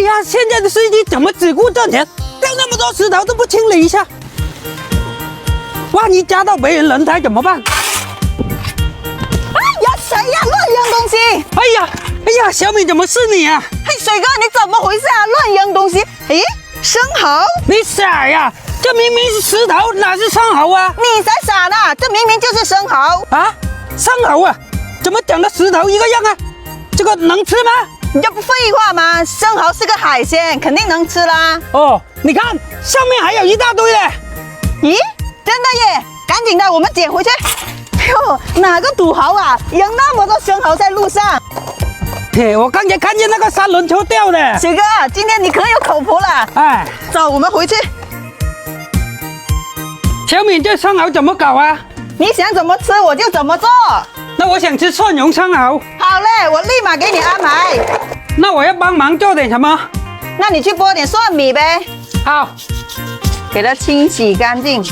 呀，现在的司机怎么只顾赚钱，掉那么多石头都不清理一下？万一夹到别人轮胎怎么办？哎呀，谁呀？乱扔东西！哎呀，小米怎么是你啊？嘿，水哥，你怎么回事啊？乱扔东西！诶，生蚝？你傻呀？这明明是石头，哪是生蚝啊？你才傻呢！这明明就是生蚝啊！生蚝啊？怎么长得石头一个样啊？这个能吃吗？你这不废话吗？生蚝是个海鲜，肯定能吃啦。哦，你看上面还有一大堆嘞。咦，真的耶！赶紧的，我们捡回去。哟，哪个土豪啊，扔那么多生蚝在路上？嘿，我刚才看见那个三轮车掉的。水哥，今天你可有口福了。哎，走，我们回去。小敏，这生蚝怎么搞啊？你想怎么吃我就怎么做。那我想吃蒜蓉生蚝。好嘞，我立马给你安排。那我要帮忙做点什么？那你去剥点蒜米呗。好，给它清洗干净。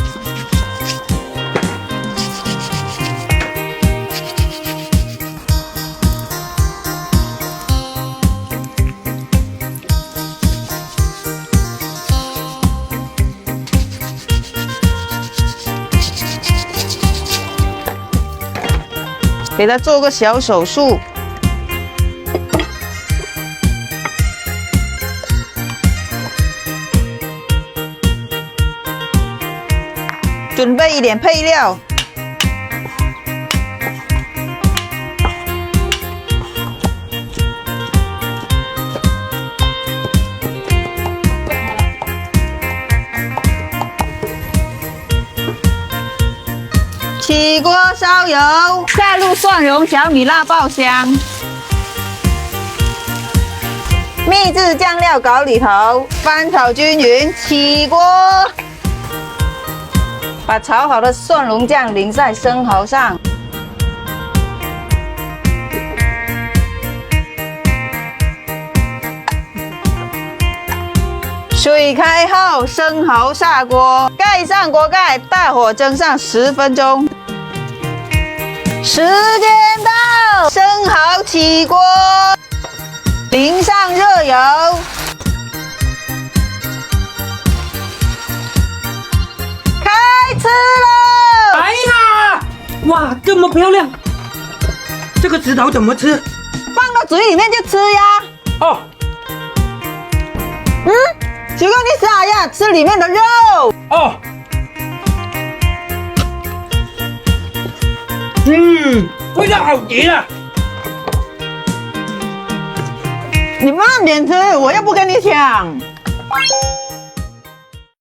给它做个小手术。准备一点配料。起锅烧油，下入蒜蓉、小米辣爆香，秘制酱料搞里头，翻炒均匀，起锅。把炒好的蒜蓉酱淋在生蚝上，水开后，生蚝下锅，盖上锅盖，大火蒸上10分钟。时间到，生蚝起锅，淋上热油，开吃喽！来啦！哇，这么漂亮！这个石头怎么吃？放到嘴里面就吃呀。哦，水哥，你傻呀？吃里面的肉。哦。味道好极了。你慢点吃，我又不跟你抢。